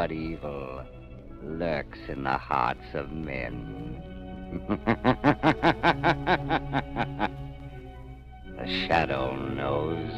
but evil lurks in the hearts of men. The shadow knows.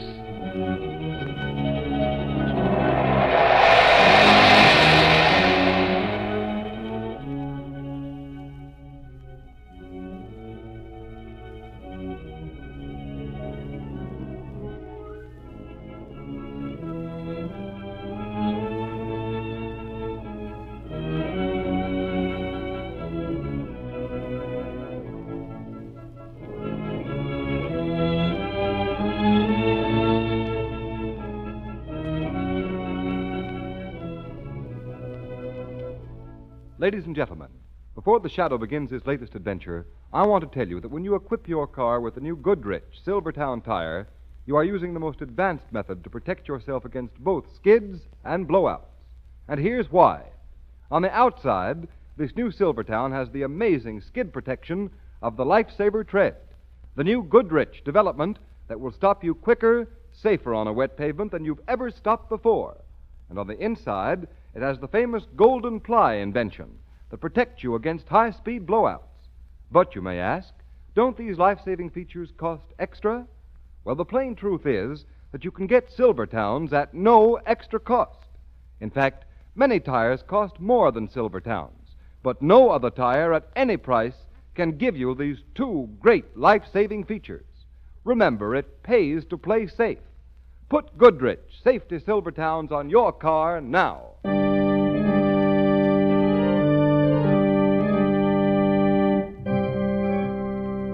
Ladies and gentlemen, before the Shadow begins his latest adventure, I want to tell you that when you equip your car with the new Goodrich Silvertown tire, you are using the most advanced method to protect yourself against both skids and blowouts. And here's why. On the outside, this new Silvertown has the amazing skid protection of the Lifesaver tread, the new Goodrich development that will stop you quicker, safer on a wet pavement than you've ever stopped before. And on the inside, it has the famous golden ply invention that protects you against high-speed blowouts. But you may ask, don't these life-saving features cost extra? Well, the plain truth is that you can get Silvertowns at no extra cost. In fact, many tires cost more than Silvertowns, but no other tire at any price can give you these two great life-saving features. Remember, it pays to play safe. Put Goodrich Safety Silvertowns on your car now.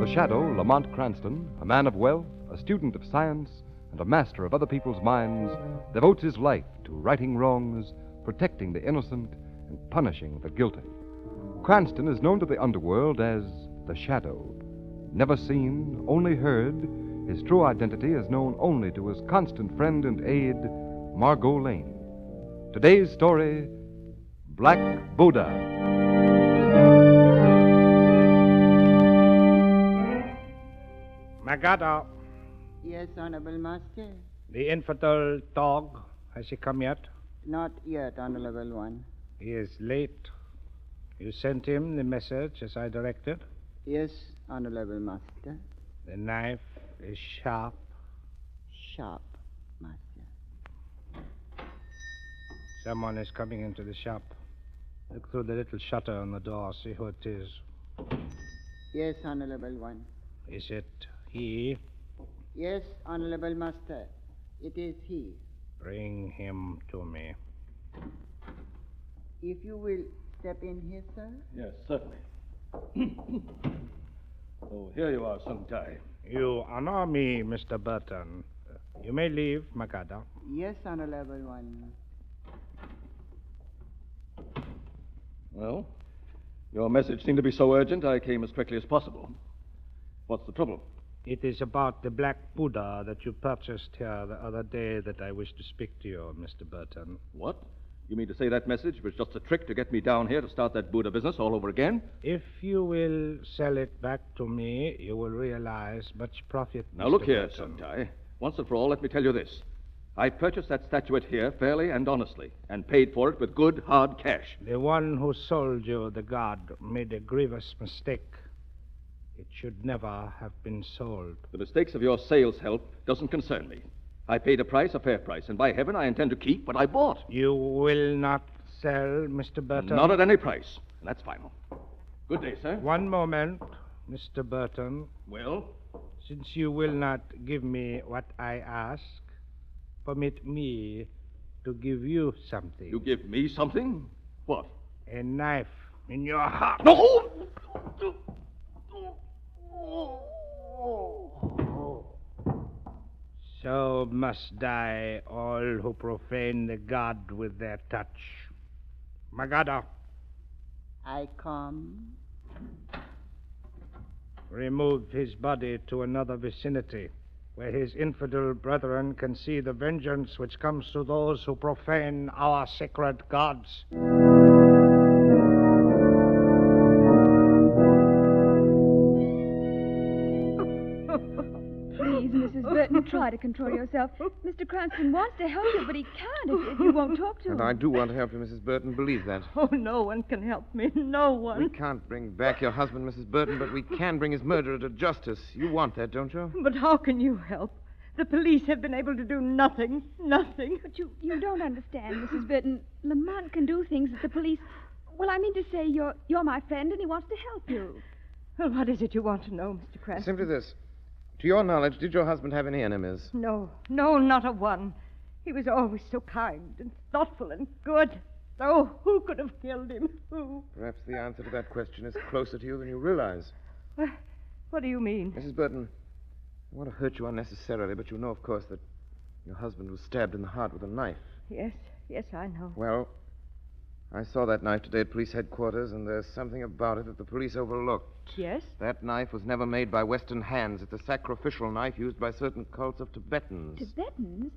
The Shadow, Lamont Cranston, a man of wealth, a student of science, and a master of other people's minds, devotes his life to righting wrongs, protecting the innocent, and punishing the guilty. Cranston is known to the underworld as the Shadow. Never seen, only heard, his true identity is known only to his constant friend and aide, Margot Lane. Today's story, Black Buddha. Magada, Yes, Honorable Master. the infidel dog, has he come yet? Not yet, Honorable One. He is late. You sent him the message as I directed. Yes, Honorable Master. The knife is sharp. Sharp, Master. Someone is coming into the shop. Look through the little shutter on the door, see who it is. Yes, Honorable One. Is it he? Yes, Honorable Master. It is he. Bring him to me. If you will step in here, sir. Yes, certainly. Oh, here you are, Sung Tai. You honor me, Mr. Burton. You may leave, Magada. Yes, Honorable One. Well, your message seemed to be so urgent, I came as quickly as possible. What's the trouble? It is about the Black Buddha that you purchased here the other day that I wish to speak to you, Mr. Burton. What? You mean to say that message was just a trick to get me down here to start that Buddha business all over again? If you will sell it back to me, you will realize much profit. Now, Mr. look here, Burton. Sung Tai. Once and for all, let me tell you this. I purchased that statuette here fairly and honestly, and paid for it with good, hard cash. The one who sold you the god made a grievous mistake. It should never have been sold. The mistakes of your sales help doesn't concern me. I paid a price, a fair price, and by heaven I intend to keep what I bought. You will not sell, Mr. Burton? Not at any price, and that's final. Good day, sir. One moment, Mr. Burton. Well? Since you will not give me what I ask, permit me to give you something. You give me something? What? A knife in your heart. No! So must die all who profane the god with their touch. Magada, I come. remove his body to another vicinity, where his infidel brethren can see the vengeance which comes to those who profane our sacred gods. Please Please, Mrs. Burton, try to control yourself. Mr. Cranston wants to help you, but he can't if you won't talk to him. And I do want to help you, Mrs. Burton. Believe that. Oh, no one can help me. No one. We can't bring back your husband, Mrs. Burton, but we can bring his murderer to justice. You want that, don't you? But how can you help? The police have been able to do nothing. Nothing. But you don't understand, Mrs. Burton. Lamont can do things that the police... Well, I mean to say you're my friend and he wants to help you. Well, what is it you want to know, Mr. Cranston? Simply this. To your knowledge, did your husband have any enemies? No, not a one. He was always so kind and thoughtful and good. Oh, who could have killed him? Who? Perhaps the answer to that question is closer to you than you realize. What do you mean? Mrs. Burton, I want to hurt you unnecessarily, but you know, of course, that your husband was stabbed in the heart with a knife. Yes, I know. Well, I saw that knife today at police headquarters, and there's something about it that the police overlooked. Yes? That knife was never made by Western hands. It's a sacrificial knife used by certain cults of Tibetans. Tibetans?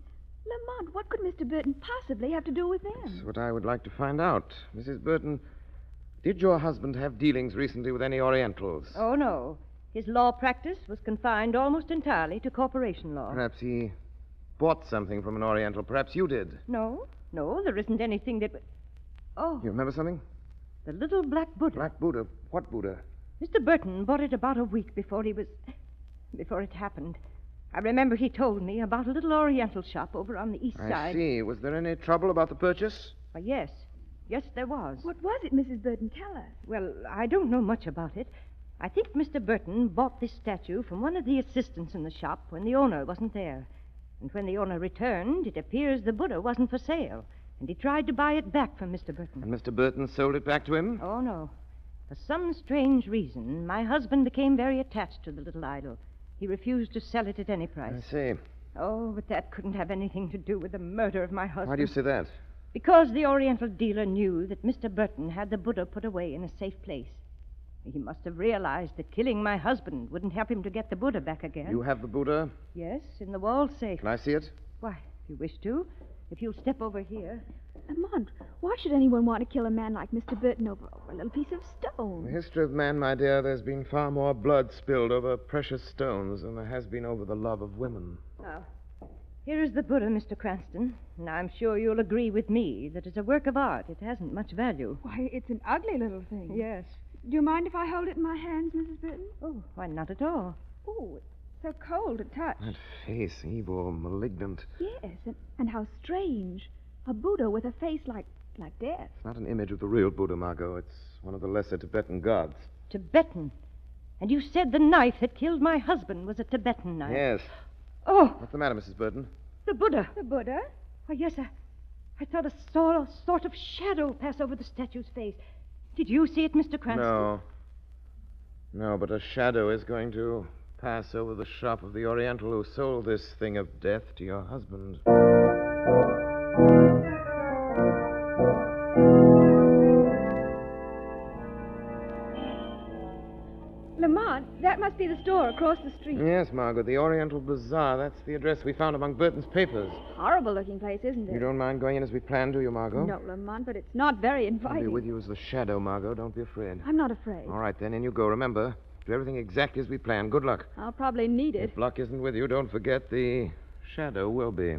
Lamont, what could Mr. Burton possibly have to do with them? That's what I would like to find out. Mrs. Burton, did your husband have dealings recently with any Orientals? Oh, no. His law practice was confined almost entirely to corporation law. Perhaps he bought something from an Oriental. Perhaps you did. No, there isn't anything that... Oh, You remember something? the little black Buddha. Black Buddha. What Buddha? Mr. Burton bought it about a week before it happened. I remember he told me about a little Oriental shop over on the east I side. see. Was there any trouble about the purchase? Why, yes, there was. What was it, Mrs. Burton? Tell us. Well, I don't know much about it. I think Mr. Burton bought this statue from one of the assistants in the shop when the owner wasn't there. And when the owner returned, it appears the Buddha wasn't for sale. And he tried to buy it back from Mr. Burton. And Mr. Burton sold it back to him? Oh, no. For some strange reason, my husband became very attached to the little idol. He refused to sell it at any price. I see. Oh, but that couldn't have anything to do with the murder of my husband. Why do you say that? Because the Oriental dealer knew that Mr. Burton had the Buddha put away in a safe place. He must have realized that killing my husband wouldn't help him to get the Buddha back again. You have the Buddha? Yes, in the wall safe. Can I see it? Why, if you wish to. If you'll step over here. Lamont, why should anyone want to kill a man like Mr. Burton over a little piece of In stone? the history of man, my dear, there's been far more blood spilled over precious stones than there has been over the love of women. Now, here is the Buddha, Mr. Cranston. And I'm sure you'll agree with me that as a work of art, it hasn't much value. Why, it's an ugly little thing. Yes. Do you mind if I hold it in my hands, Mrs. Burton? Oh, why, not at all. Oh, it's so cold to touch. That face, evil, malignant. Yes, and how strange. A Buddha with a face like death. It's not an image of the real Buddha, Margot. It's one of the lesser Tibetan gods. Tibetan. And you said the knife that killed my husband was a Tibetan knife. Yes. Oh, What's the matter, Mrs. Burton? the Buddha. The Buddha? Why, yes, I thought I saw a sort of shadow pass over the statue's face. Did you see it, Mr. Cranston? No, but a shadow is going to pass over the shop of the Oriental who sold this thing of death to your husband. Lamont, that must be the store across the street. Yes, Margaret, the Oriental Bazaar. That's the address we found among Burton's papers. Horrible looking place, isn't it? You don't mind going in as we planned, do you, Margot? No, Lamont, but it's not very I'll be inviting. with you as the shadow, Margot. Don't be afraid. I'm not afraid. All right, then, in you go. Remember, do everything exactly as we planned. Good luck. I'll probably need it. If luck isn't with you, don't forget the shadow will be.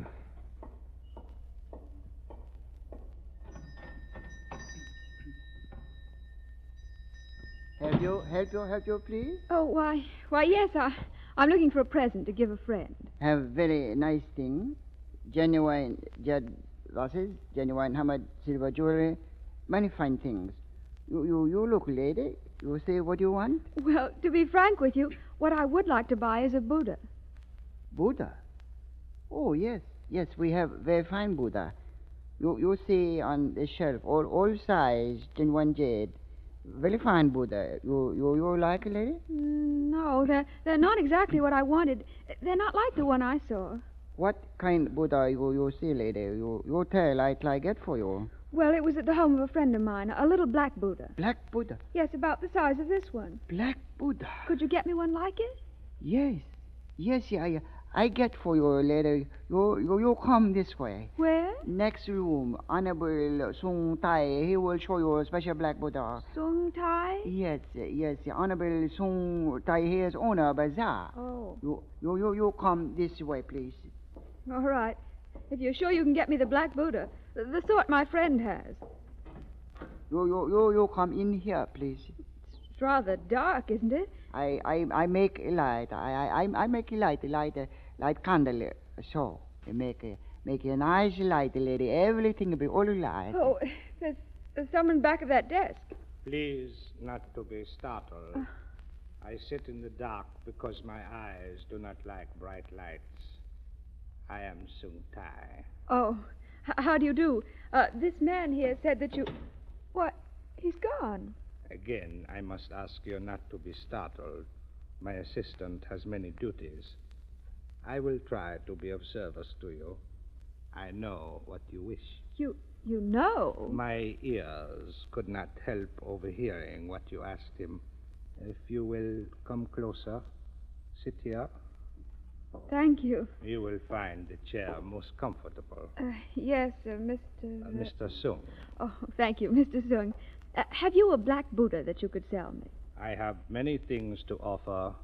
Help you, please? Oh, why, yes, I'm looking for a present to give a friend. Have very nice things. Genuine jade glasses, genuine hammered silver jewelry, many fine things. You look, lady. You say what you want? Well, to be frank with you, what I would like to buy is a Buddha. Buddha? Oh, yes. Yes, we have very fine Buddha. You see on the shelf, all size, genuine jade. Very fine Buddha. You like it, lady? No, they're not exactly what I wanted. They're not like the one I saw. What kind Buddha you see, lady? You tell, I get for you. Well, it was at the home of a friend of mine, a little black Buddha. Black Buddha? Yes, about the size of this one. Black Buddha? Could you get me one like it? Yes. Yes, I get for you later. You come this way. Where? Next room, Honorable Sung Tai. He will show you a special black Buddha. Sung Tai? Yes. Honorable Sung Tai. He is owner of bazaar. Oh. You come this way, please. All right. If you're sure you can get me the black Buddha, the sort my friend has. You come in here, please. It's rather dark, isn't it? I make a light. I make a light candle. So I make a nice light, lady. Everything will be all light. Oh, there's someone back of that desk. Please not to be startled. I sit in the dark because my eyes do not like bright lights. I am Sung Tai. Oh, how do you do? This man here said that you... What? He's gone. Again, I must ask you not to be startled. My assistant has many duties. I will try to be of service to you. I know what you wish. You know? My ears could not help overhearing what you asked him. If you will come closer, sit here. Thank you. You will find the chair most comfortable. Yes, Mr... Mr. Sung. Oh, thank you, Mr. Sung. Have you a black Buddha that you could sell me? I have many things to offer,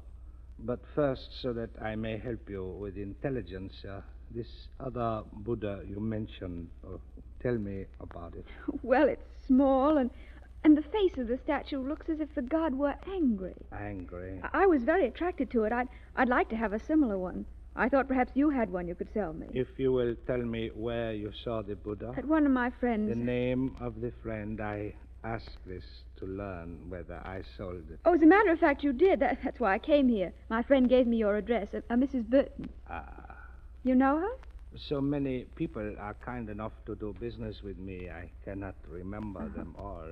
but first, so that I may help you with intelligence, this other Buddha you mentioned, tell me about it. Well, it's small, and the face of the statue looks as if the god were angry. Angry? I was very attracted to it. I'd like to have a similar one. I thought perhaps you had one you could sell me. If you will tell me where you saw the Buddha. At one of my friends. The name of the friend. I asked this to learn whether I sold it. Oh, as a matter of fact, you did. That's why I came here. My friend gave me your address, a Mrs. Burton. Ah. You know her? So many people are kind enough to do business with me, I cannot remember them all.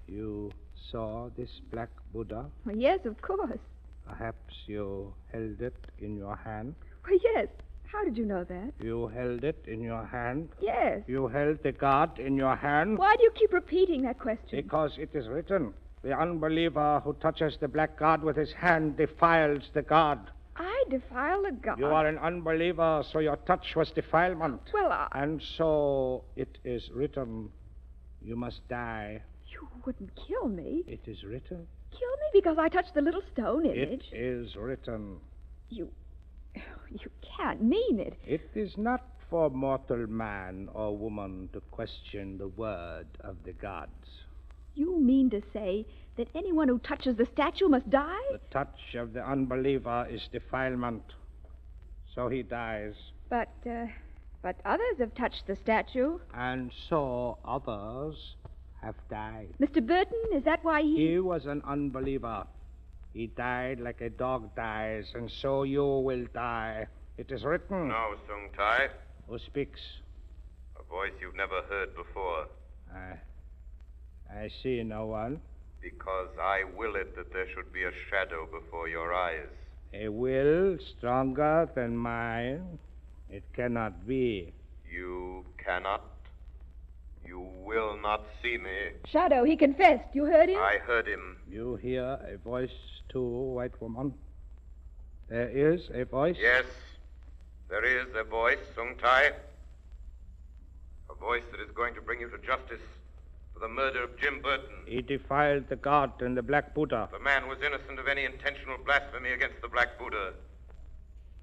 You saw this black Buddha? Well, yes, of course. Perhaps you held it in your hand? Well, yes. How did you know that? You held it in your hand? Yes. You held the god in your hand? Why do you keep repeating that question? Because it is written, the unbeliever who touches the black god with his hand defiles the god. I defile the god? You are an unbeliever, so your touch was defilement. Well, And so it is written, you must die. You wouldn't kill me. It is written. Kill me because I touched the little stone image? It is written. You can't mean it. It is not for mortal man or woman to question the word of the gods. You mean to say that anyone who touches the statue must die? The touch of the unbeliever is defilement, so he dies. But others have touched the statue. And so others have died. Mr. Burton, is that why He was an unbeliever. He died like a dog dies, and so you will die. It is written. No, Sung Tai. Who speaks? A voice you've never heard before. I see no one. Because I will it that there should be a shadow before your eyes. A will stronger than mine? It cannot be. You cannot. You will not see me. Shadow, he confessed. You heard him? I heard him. You hear a voice too, white woman? There is a voice? Yes, there is a voice, Sung Tai. A voice that is going to bring you to justice for the murder of Jim Burton. He defiled the god and the Black Buddha. The man was innocent of any intentional blasphemy against the Black Buddha.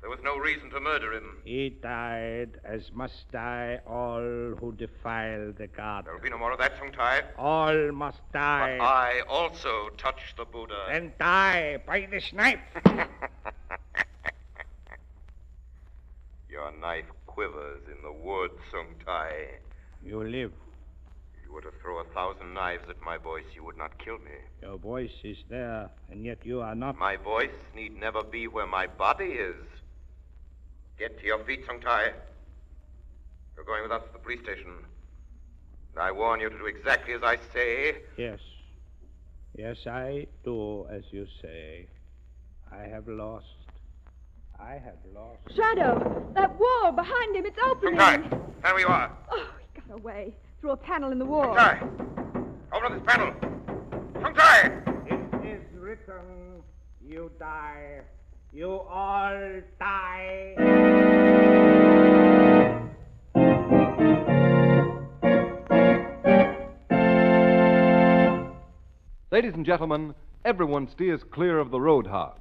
There was no reason to murder him. He died as must die all who defile the god. There will be no more of that, Sung Tai. All must die. But I also touched the Buddha. Then die by this knife. Your knife quivers in the wood, Sung Tai. You live. If you were to throw 1,000 knives at my voice, you would not kill me. Your voice is there, and yet you are not. My voice need never be where my body is. Get to your feet, Sung Tai. You're going with us to the police station. And I warn you to do exactly as I say. Yes. Yes, I do as you say. I have lost. Shadow, that wall behind him, it's opening. Sung Tai, there we are. Oh, he got away through a panel in the wall. Sung Tai, open this panel. Sung Tai! It is written, you die You all die. Ladies and gentlemen, everyone steers clear of the road hog.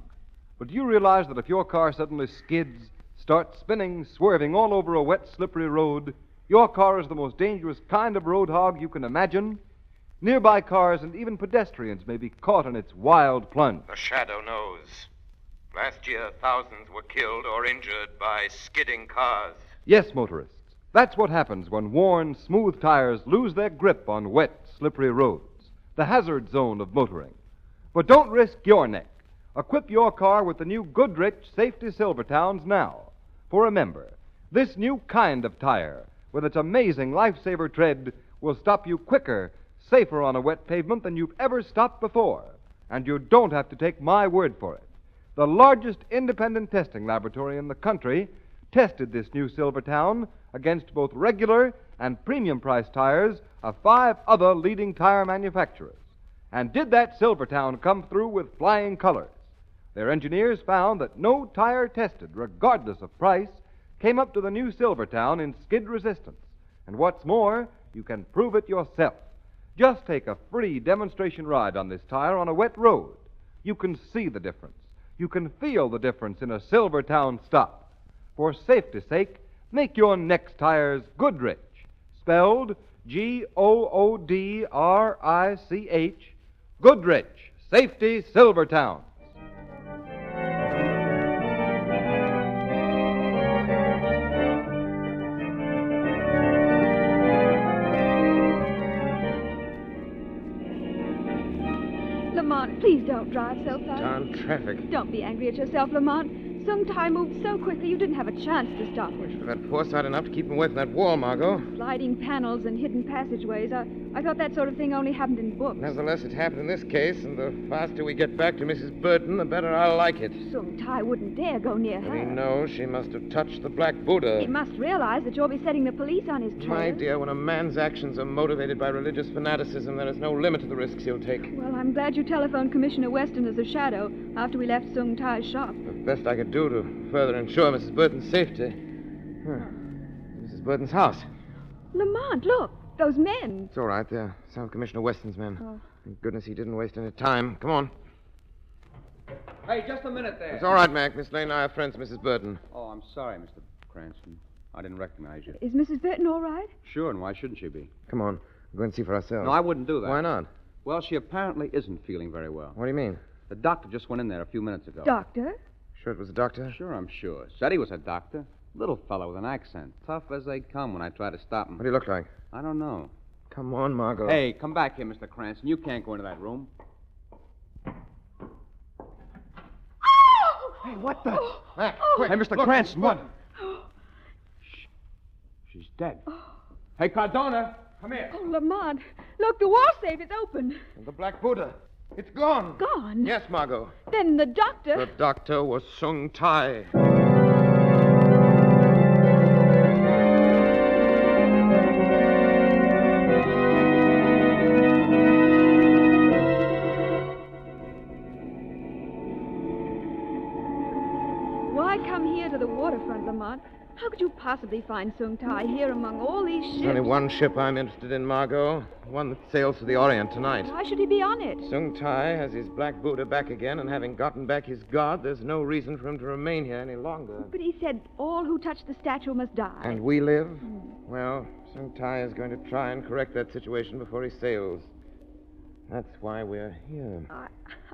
But do you realize that if your car suddenly skids, starts spinning, swerving all over a wet, slippery road, your car is the most dangerous kind of road hog you can imagine? Nearby cars and even pedestrians may be caught in its wild plunge. The shadow knows. Last year, thousands were killed or injured by skidding cars. Yes, motorists, that's what happens when worn, smooth tires lose their grip on wet, slippery roads, the hazard zone of motoring. But don't risk your neck. Equip your car with the new Goodrich Safety Silvertowns now. For remember, this new kind of tire, with its amazing lifesaver tread, will stop you quicker, safer on a wet pavement than you've ever stopped before. And you don't have to take my word for it. The largest independent testing laboratory in the country tested this new Silvertown against both regular and premium price tires of 5 other leading tire manufacturers. And did that Silvertown come through with flying colors? Their engineers found that no tire tested, regardless of price, came up to the new Silvertown in skid resistance. And what's more, you can prove it yourself. Just take a free demonstration ride on this tire on a wet road. You can see the difference. You can feel the difference in a Silvertown stop. For safety's sake, make your next tires Goodrich, spelled Goodrich, Goodrich Safety Silvertowns. Lamont, please don't drive so fast. Darn traffic. Don't be angry at yourself, Lamont. Sung Tai moved so quickly you didn't have a chance to stop her. Should have had foresight enough to keep him away from that wall, Margot. Sliding panels and hidden passageways. I thought that sort of thing only happened in books. Nevertheless, it happened in this case, and the faster we get back to Mrs. Burton, the better I'll like it. Sung Tai wouldn't dare go near But her. he knows she must have touched the Black Buddha. He must realize that you'll be setting the police on his trail. My dear, when a man's actions are motivated by religious fanaticism, there is no limit to the risks he'll take. Well, I'm glad you telephoned Commissioner Weston as a shadow after we left Sung Tai's shop. The best I could do to further ensure Mrs. Burton's safety. Mrs. Burton's house. Lamont, look, those men. It's all right. They're some of Commissioner Weston's men. Oh. Thank goodness he didn't waste any time. Come on. Hey, just a minute there. It's all right, Mac. Miss Lane and I are friends, Mrs. Burton. Oh, I'm sorry, Mr. Cranston. I didn't recognize you. Is Mrs. Burton all right? Sure, and why shouldn't she be? Come on. We'll go and see for ourselves. No, I wouldn't do that. Why not? Well, she apparently isn't feeling very well. What do you mean? The doctor just went in there a few minutes ago. Doctor? Sure it was a doctor? Sure, I'm sure. Said he was a doctor. Little fellow with an accent. Tough as they come when I try to stop him. What do you look like? I don't know. Come on, Margot. Hey, come back here, Mr. Cranston. You can't go into that room. Hey, what the? Mac, quick. Hey, Mr. Look, Cranston, what? what? She's dead. Hey, Cardona, come here. Oh, Lamont. Look, the wall safe is open. And the Black Buddha. It's gone. Gone? Yes, Margot. Then the doctor... The doctor was Sung Tai. Why come here to the waterfront, Lamont? How could you possibly find Sung Tai here among all these ships? There's only one ship I'm interested in, Margot. One that sails to the Orient tonight. Why should he be on it? Sung Tai has his Black Buddha back again, and having gotten back his god, there's no reason for him to remain here any longer. But he said all who touch the statue must die. And we live? Well, Sung Tai is going to try and correct that situation before he sails. That's why we're here.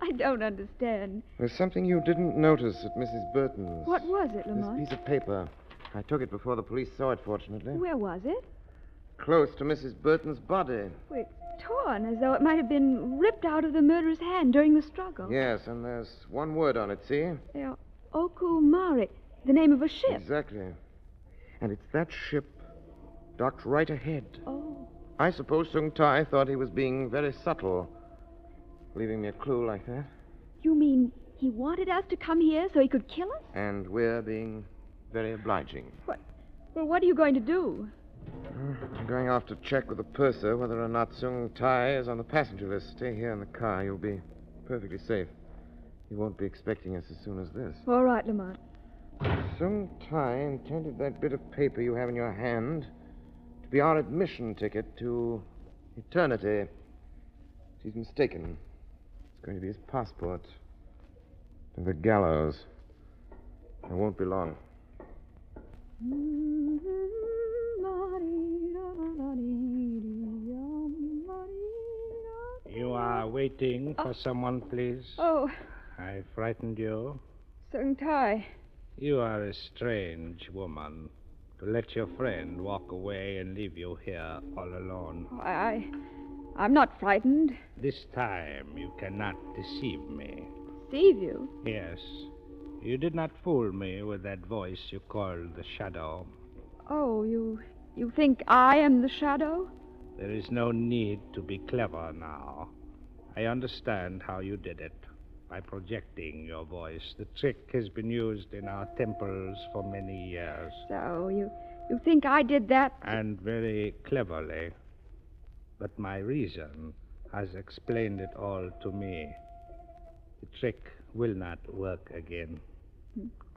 I don't understand. There's something you didn't notice at Mrs. Burton's. What was it, This Lamont? piece of paper. I took it before the police saw it, fortunately. Where was it? Close to Mrs. Burton's body. Well, it's torn, as though it might have been ripped out of the murderer's hand during the struggle. Yes, and there's one word on it, see? Oku Mari, the name of a ship. Exactly. And it's that ship docked right ahead. Oh. I suppose Sung Tai thought he was being very subtle, leaving me a clue like that. You mean he wanted us to come here so he could kill us? And we're being very obliging. Well, what are you going to do? I'm going off to check with the purser whether or not Sung Tai is on the passenger list. Stay here in the car. You'll be perfectly safe. He won't be expecting us as soon as this. All right, Lamont. Sung Tai intended that bit of paper you have in your hand to be our admission ticket to eternity. She's mistaken. It's going to be his passport to the gallows. It won't be long. You are waiting for someone, please? Oh, I frightened you? Sung Tai. You are a strange woman to let your friend walk away and leave you here all alone. I'm not frightened. This time you cannot deceive me. Deceive you? Yes. You did not fool me with that voice you called the Shadow. Oh, you think I am the Shadow? There is no need to be clever now. I understand how you did it. By projecting your voice. The trick has been used in our temples for many years. So, you think I did that? And very cleverly. But my reason has explained it all to me. The trick will not work again.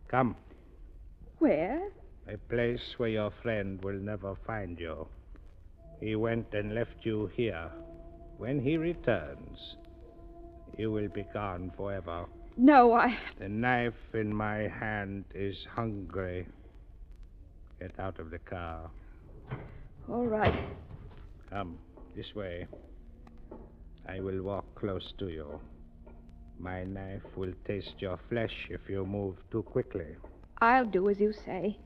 Come. Where? A place where your friend will never find you. He went and left you here. When he returns, you will be gone forever. No, The knife in my hand is hungry. Get out of the car. All right. Come, this way. I will walk close to you. My knife will taste your flesh if you move too quickly. I'll do as you say.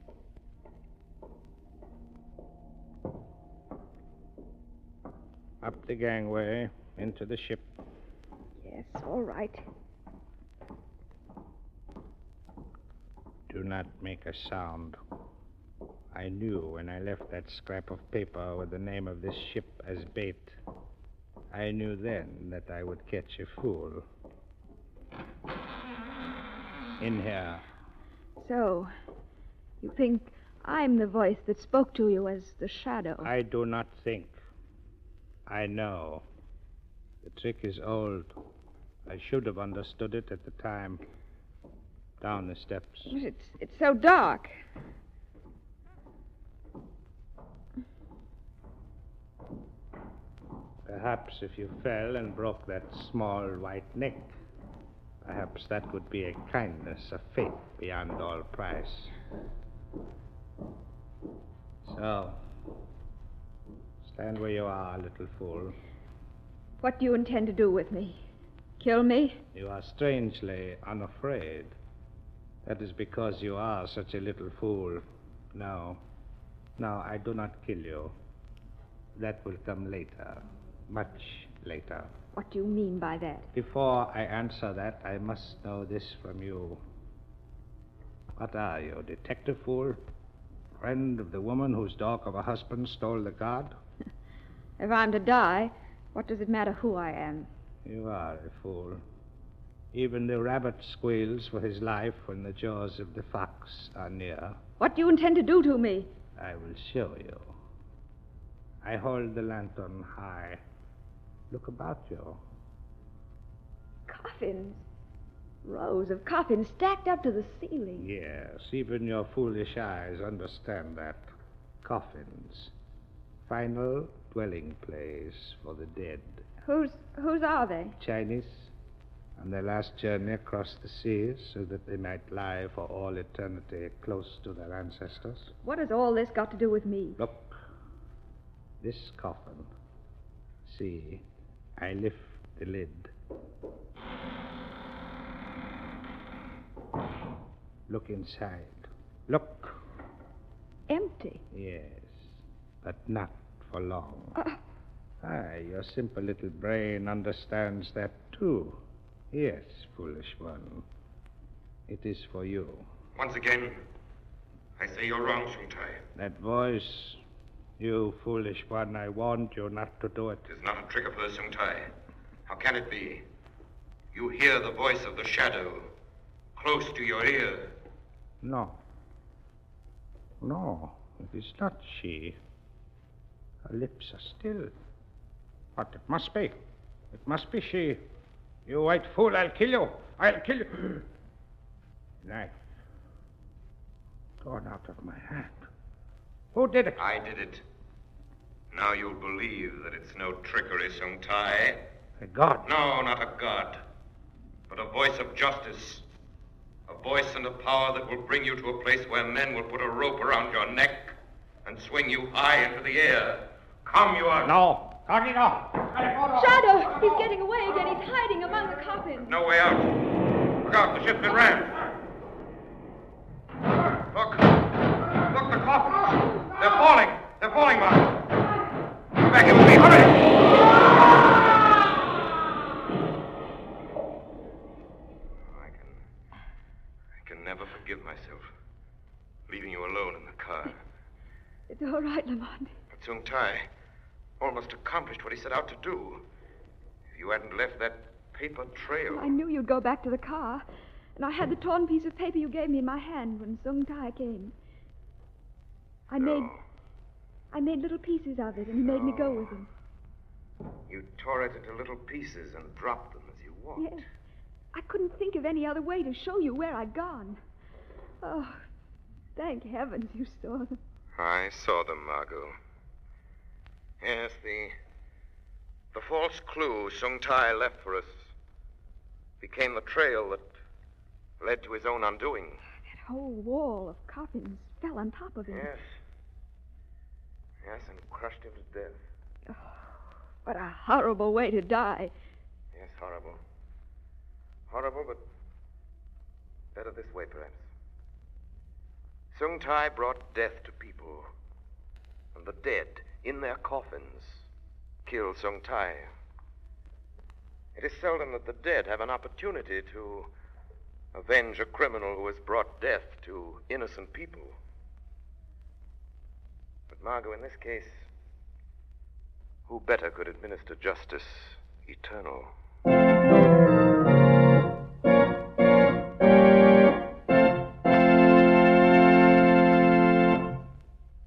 Up the gangway, into the ship. Yes, all right. Do not make a sound. I knew when I left that scrap of paper with the name of this ship as bait. I knew then that I would catch a fool. In here. So, you think I'm the voice that spoke to you as the Shadow? I do not think. I know. The trick is old. I should have understood it at the time. Down the steps. But it's so dark. Perhaps if you fell and broke that small white neck, perhaps that would be a kindness, a faith beyond all price. So, stand where you are, little fool. What do you intend to do with me? Kill me? You are strangely unafraid. That is because you are such a little fool. No, I do not kill you. That will come later. Much later. What do you mean by that? Before I answer that, I must know this from you. What are you, detective fool? Friend of the woman whose dog of a husband stole the guard? If I'm to die, what does it matter who I am? You are a fool. Even the rabbit squeals for his life when the jaws of the fox are near. What do you intend to do to me? I will show you. I hold the lantern high. Look about you. Coffins. Rows of coffins stacked up to the ceiling. Yes, even your foolish eyes understand that. Coffins. Final dwelling place for the dead. Whose are they? Chinese. On their last journey across the seas so that they might lie for all eternity close to their ancestors. What has all this got to do with me? Look. This coffin. See, I lift the lid. Look inside. Look. Empty. Yes, but not for long. Your simple little brain understands that too. Yes, foolish one. It is for you. Once again, I say you're wrong, Shungtai. That voice, you foolish one, I warned you not to do it. It is not a trick of hers, Shungtai. How can it be? You hear the voice of the shadow close to your ear. No, it is not she. Her lips are still. But it must be. It must be she. You white fool, I'll kill you. I'll kill you. Knife. Torn out of my hand. Who did it? I did it. Now you'll believe that it's no trickery, Sung Tai. A god. No, not a god, but a voice of justice. A voice and a power that will bring you to a place where men will put a rope around your neck and swing you high into the air. Come, you are... No. Cognito. Shadow! He's getting away again. He's hiding among the coffins. No way out. Look out, the ship's been rammed. Look, the coffins. They're falling. They're falling, Mark. Back in with me, hurry! I can never forgive myself, leaving you alone in the car. It's all right, Lamont. But Sung Tai almost accomplished what he set out to do. If you hadn't left that paper trail... I knew you'd go back to the car, and I had the torn piece of paper you gave me in my hand when Sung Tai came. I made little pieces of it, and he made me go with him. You tore it into little pieces and dropped them as you walked. Yes. I couldn't think of any other way to show you where I'd gone. Oh, thank heavens you saw them. I saw them, Margot. Yes, the false clue Sung Tai left for us became the trail that led to his own undoing. That whole wall of coffins fell on top of him. Yes, and crushed him to death. Oh, what a horrible way to die. Yes, horrible. Horrible, but better this way, perhaps. Sung Tai brought death to people, and the dead, in their coffins, kill Sung Tai. It is seldom that the dead have an opportunity to avenge a criminal who has brought death to innocent people. But Margot, in this case, who better could administer justice eternal?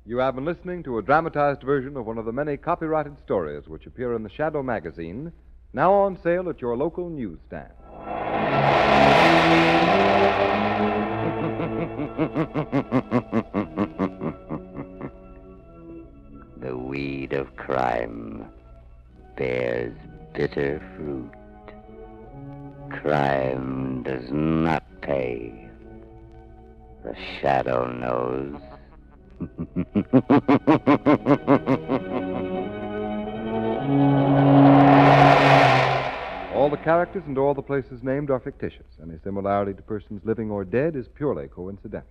You have been listening to a dramatized version of one of the many copyrighted stories which appear in the Shadow magazine, now on sale at your local newsstand. The weed of crime bears bitter fruit. Crime does not pay. The Shadow knows. All the characters and all the places named are fictitious. Any similarity to persons living or dead is purely coincidental.